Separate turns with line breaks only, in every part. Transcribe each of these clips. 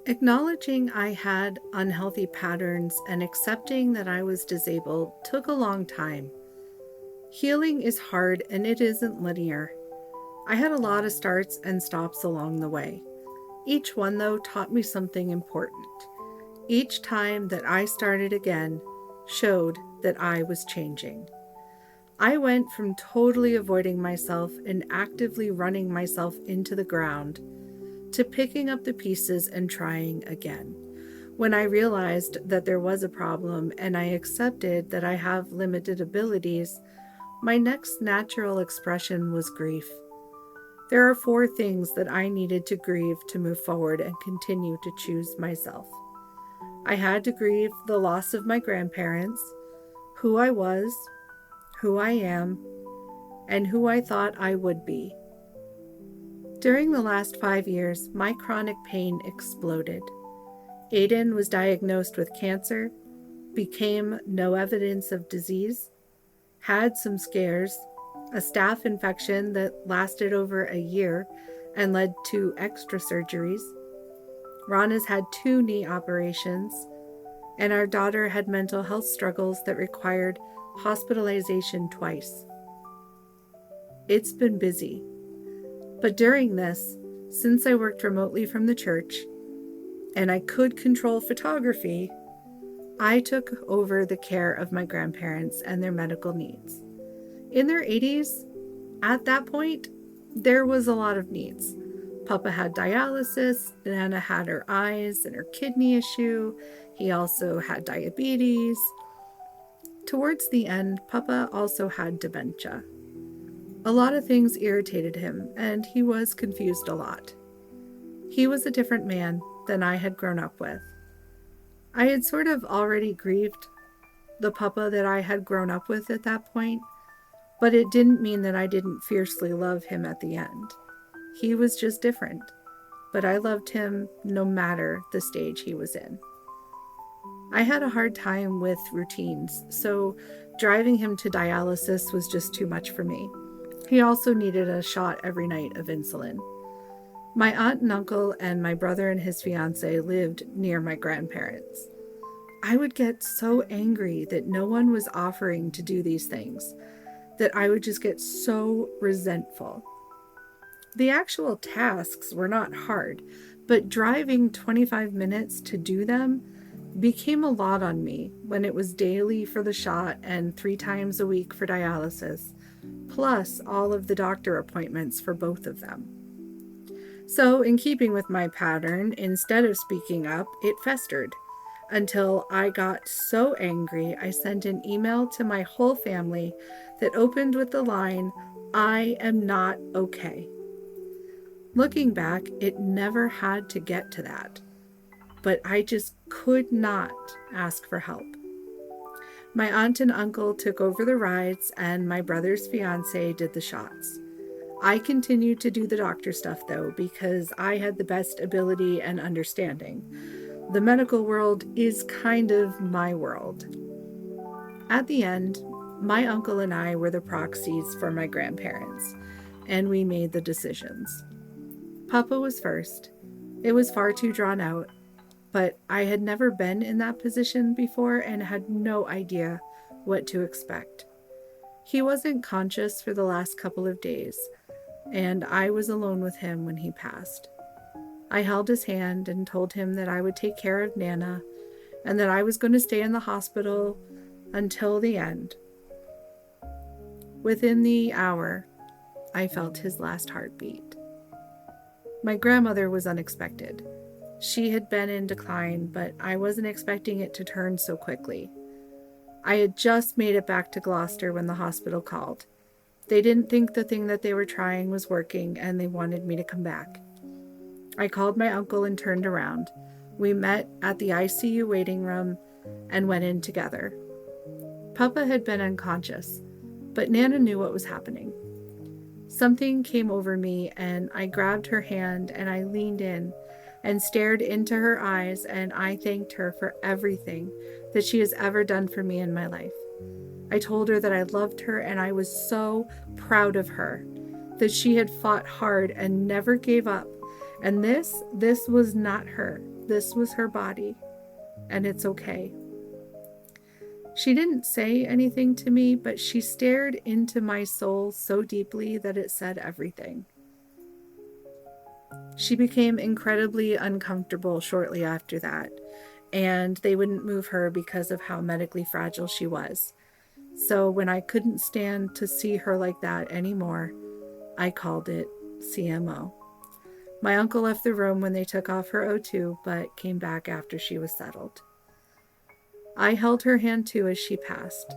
Acknowledging I had unhealthy patterns and accepting that I was disabled took a long time. Healing is hard and it isn't linear. I had a lot of starts and stops along the way. Each one, though, taught me something important. Each time that I started again showed that I was changing. I went from totally avoiding myself and actively running myself into the ground to picking up the pieces and trying again. When I realized that there was a problem and I accepted that I have limited abilities, my next natural expression was grief. There are 4 things that I needed to grieve to move forward and continue to choose myself. I had to grieve the loss of my grandparents, who I was, who I am, and who I thought I would be. During the last 5 years, my chronic pain exploded. Aiden was diagnosed with cancer, became no evidence of disease, had some scares, a staph infection that lasted over a year and led to extra surgeries. Ron has had 2 knee operations, and our daughter had mental health struggles that required hospitalization twice. It's been busy. But during this, since I worked remotely from the church and I could control photography, I took over the care of my grandparents and their medical needs. In their 80s, at that point, there was a lot of needs. Papa had dialysis, Nana had her eyes and her kidney issue. He also had diabetes. Towards the end, Papa also had dementia. A lot of things irritated him, and he was confused a lot. He was a different man than I had grown up with. I had sort of already grieved the Papa that I had grown up with at that point, but it didn't mean that I didn't fiercely love him at the end. He was just different, but I loved him no matter the stage he was in. I had a hard time with routines, so driving him to dialysis was just too much for me. He also needed a shot every night of insulin. My aunt and uncle and my brother and his fiance lived near my grandparents. I would get so angry that no one was offering to do these things, that I would just get so resentful. The actual tasks were not hard, but driving 25 minutes to do them became a lot on me when it was daily for the shot and 3 times a week for dialysis, plus all of the doctor appointments for both of them. So, in keeping with my pattern, instead of speaking up, it festered until I got so angry I sent an email to my whole family that opened with the line, "I am not okay." Looking back, it never had to get to that, but I just could not ask for help. My aunt and uncle took over the rides, and my brother's fiance did the shots. I continued to do the doctor stuff, though, because I had the best ability and understanding. The medical world is kind of my world. At the end, my uncle and I were the proxies for my grandparents, and we made the decisions. Papa was first. It was far too drawn out, but I had never been in that position before and had no idea what to expect. He wasn't conscious for the last couple of days, and I was alone with him when he passed. I held his hand and told him that I would take care of Nana and that I was going to stay in the hospital until the end. Within the hour, I felt his last heartbeat. My grandmother was unexpected. She had been in decline, but I wasn't expecting it to turn so quickly. I had just made it back to Gloucester when the hospital called. They didn't think the thing that they were trying was working, and they wanted me to come back. I called my uncle and turned around. We met at the ICU waiting room and went in together. Papa had been unconscious, but Nana knew what was happening. Something came over me, and I grabbed her hand and I leaned in and stared into her eyes, and I thanked her for everything that she has ever done for me in my life. I told her that I loved her and I was so proud of her, that she had fought hard and never gave up. And this was not her. This was her body, and it's okay. She didn't say anything to me, but she stared into my soul so deeply that it said everything. She became incredibly uncomfortable shortly after that, and they wouldn't move her because of how medically fragile she was. So when I couldn't stand to see her like that anymore, I called it CMO. My uncle left the room when they took off her O2, but came back after she was settled. I held her hand too as she passed.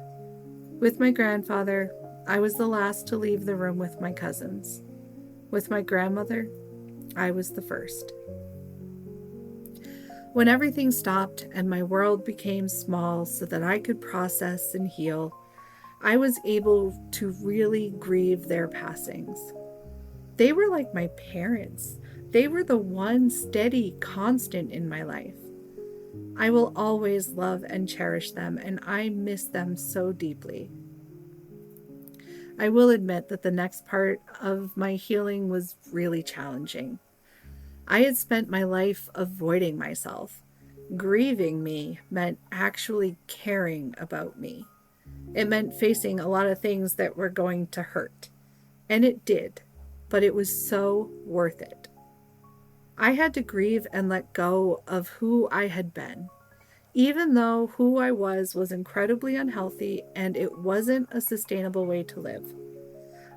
With my grandfather, I was the last to leave the room with my cousins. With my grandmother, I was the first. When everything stopped and my world became small so that I could process and heal, I was able to really grieve their passings. They were like my parents. They were the one steady constant in my life. I will always love and cherish them, and I miss them so deeply. I will admit that the next part of my healing was really challenging. I had spent my life avoiding myself. Grieving me meant actually caring about me. It meant facing a lot of things that were going to hurt. And it did, but it was so worth it. I had to grieve and let go of who I had been, even though who I was incredibly unhealthy and it wasn't a sustainable way to live.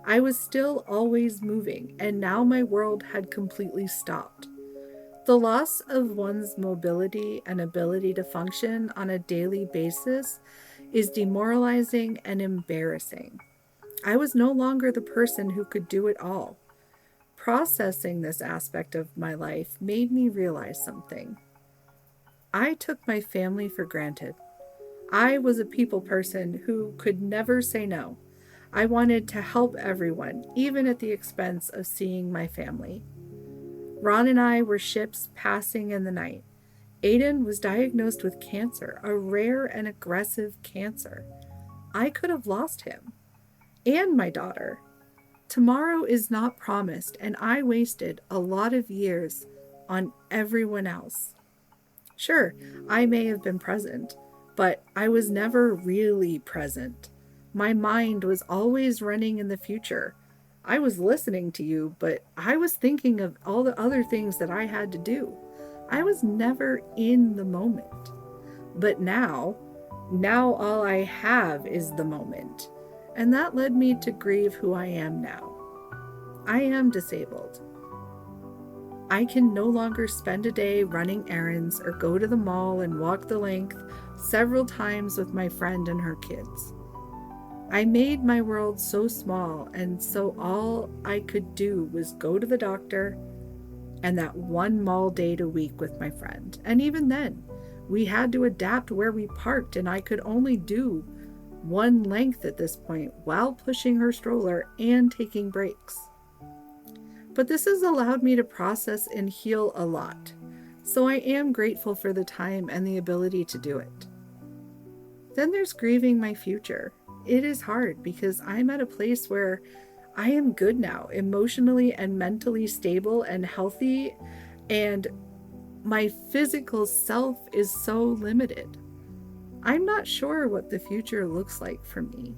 I was still always moving, and now my world had completely stopped. The loss of one's mobility and ability to function on a daily basis is demoralizing and embarrassing. I was no longer the person who could do it all. Processing this aspect of my life made me realize something. I took my family for granted. I was a people person who could never say no. I wanted to help everyone, even at the expense of seeing my family. Ron and I were ships passing in the night. Aiden was diagnosed with cancer, a rare and aggressive cancer. I could have lost him. And my daughter. Tomorrow is not promised, and I wasted a lot of years on everyone else. Sure, I may have been present, but I was never really present. My mind was always running in the future. I was listening to you, but I was thinking of all the other things that I had to do. I was never in the moment. But now all I have is the moment. And that led me to grieve who I am now. I am disabled. I can no longer spend a day running errands or go to the mall and walk the length several times with my friend and her kids. I made my world so small, and so all I could do was go to the doctor and that one mall date a week with my friend. And even then, we had to adapt where we parked, and I could only do one length at this point while pushing her stroller and taking breaks. But this has allowed me to process and heal a lot, so I am grateful for the time and the ability to do it. Then there's grieving my future. It is hard because I'm at a place where I am good now, emotionally and mentally stable and healthy, and my physical self is so limited. I'm not sure what the future looks like for me.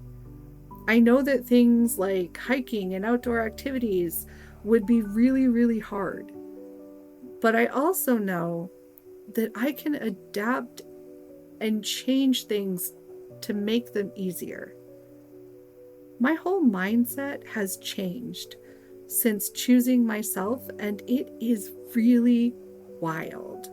I know that things like hiking and outdoor activities would be really, really hard. But I also know that I can adapt and change things to make them easier. My whole mindset has changed since choosing myself, and it is really wild.